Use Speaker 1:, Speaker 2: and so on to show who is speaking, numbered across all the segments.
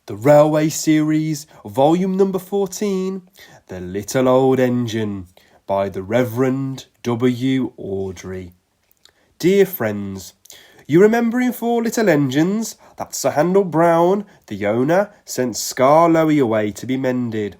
Speaker 1: The Railway Series, Volume number 14, The Little Old Engine, by the Reverend W. Awdry. Dear friends, you remember in Four Little Engines that Sir Handel Brown, the owner, sent Scar Lowy away to be mended.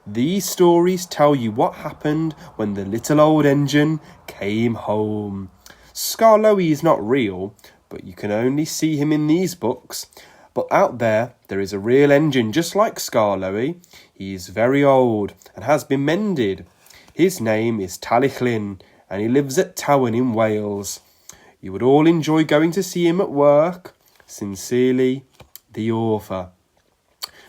Speaker 1: These stories tell you what happened when the little old engine came home. Scar Lowy is not real, but you can only see him in these books. But out there is a real engine just like Scar Lowy. He is very old and has been mended. His name is Talyllyn and he lives at Towen in Wales. You would all enjoy going to see him at work. Sincerely, the author.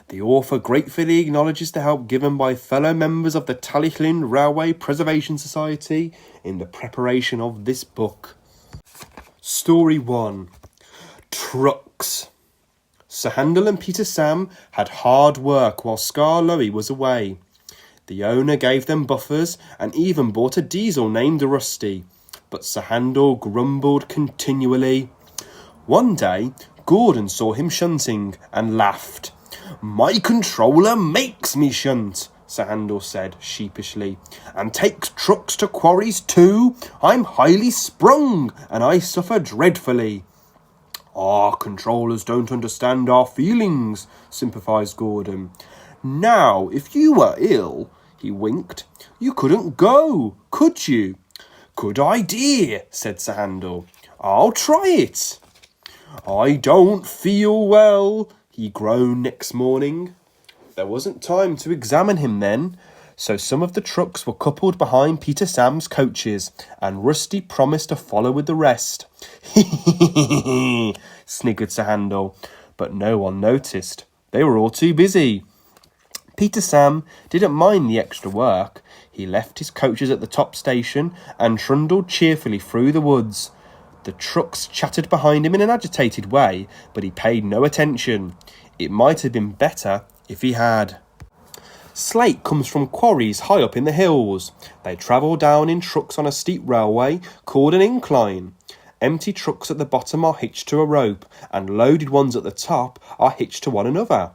Speaker 1: The author gratefully acknowledges the help given by fellow members of the Talyllyn Railway Preservation Society in the preparation of this book. Story 1. Trucks. Sir Handel and Peter Sam had hard work while Scar Lowy was away. The owner gave them buffers and even bought a diesel named Rusty, but Sir Handel grumbled continually. One day, Gordon saw him shunting and laughed. "My controller makes me shunt," Sir Handel said sheepishly, "and takes trucks to quarries too. I'm highly sprung and I suffer dreadfully." "Our controllers don't understand our feelings," sympathised Gordon. "Now, if you were ill," he winked, "you couldn't go, could you?" "Good idea," said Sir Handel. "I'll try it." "I don't feel well," he groaned next morning. There wasn't time to examine him then, so some of the trucks were coupled behind Peter Sam's coaches, and Rusty promised to follow with the rest. "Hee," sniggered Sir Handel, but no one noticed. They were all too busy. Peter Sam didn't mind the extra work. He left his coaches at the top station and trundled cheerfully through the woods. The trucks chattered behind him in an agitated way, but he paid no attention. It might have been better if he had. Slate comes from quarries high up in the hills. They travel down in trucks on a steep railway called an incline. Empty trucks at the bottom are hitched to a rope, and loaded ones at the top are hitched to one another.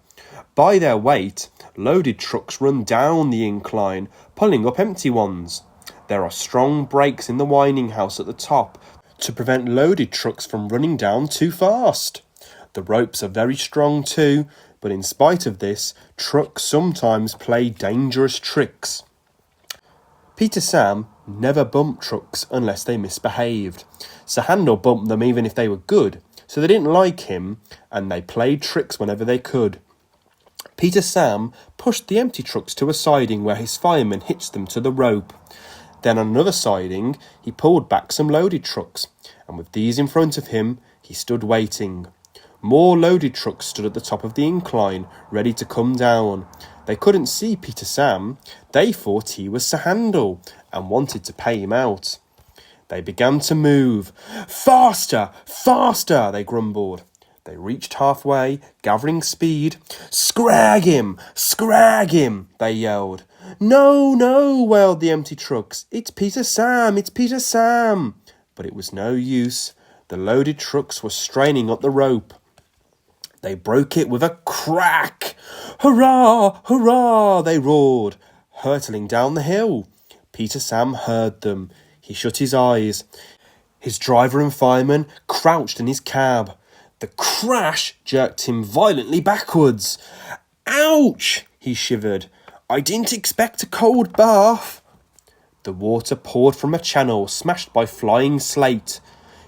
Speaker 1: By their weight, loaded trucks run down the incline, pulling up empty ones. There are strong brakes in the winding house at the top to prevent loaded trucks from running down too fast. The ropes are very strong too, but in spite of this, trucks sometimes play dangerous tricks. Peter Sam never bumped trucks unless they misbehaved. Sir Handel bumped them even if they were good, so they didn't like him, and they played tricks whenever they could. Peter Sam pushed the empty trucks to a siding where his fireman hitched them to the rope. Then on another siding, he pulled back some loaded trucks, and with these in front of him, he stood waiting. More loaded trucks stood at the top of the incline, ready to come down. They couldn't see Peter Sam. They thought he was Sir Handel and wanted to pay him out. They began to move. "Faster, faster," they grumbled. They reached halfway, gathering speed. "Scrag him, scrag him," they yelled. "No, no," wailed the empty trucks. "It's Peter Sam, it's Peter Sam." But it was no use. The loaded trucks were straining up the rope. They broke it with a crack. "Hurrah, hurrah," they roared, hurtling down the hill. Peter Sam heard them. He shut his eyes. His driver and fireman crouched in his cab. The crash jerked him violently backwards. "Ouch," he shivered. "I didn't expect a cold bath." The water poured from a channel smashed by flying slate.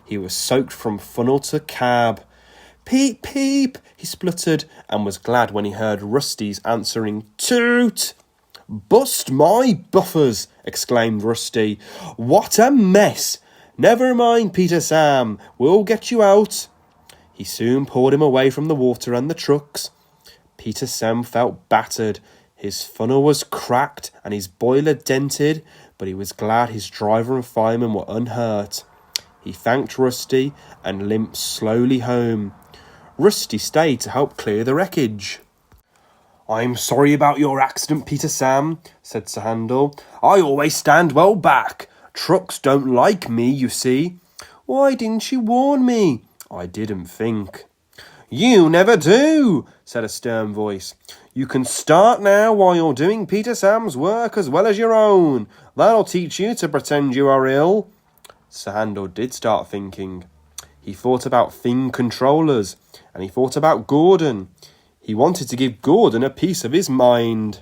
Speaker 1: He was soaked from funnel to cab. "Peep, peep," he spluttered, and was glad when he heard Rusty's answering toot. "Bust my buffers," exclaimed Rusty. "What a mess! Never mind, Peter Sam, we'll get you out." He soon pulled him away from the water and the trucks. Peter Sam felt battered. His funnel was cracked and his boiler dented, but he was glad his driver and fireman were unhurt. He thanked Rusty and limped slowly home. Rusty stayed to help clear the wreckage. "I'm sorry about your accident, Peter Sam," said Sir Handel. "I always stand well back. Trucks don't like me, you see." "Why didn't you warn me?" "I didn't think." You never do, said a stern voice. You can start now while you're doing Peter Sam's work as well as your own. That'll teach you to pretend you are ill. Sir Handel did start thinking. He thought about thing controllers, and he thought about Gordon. He wanted to give Gordon a piece of his mind.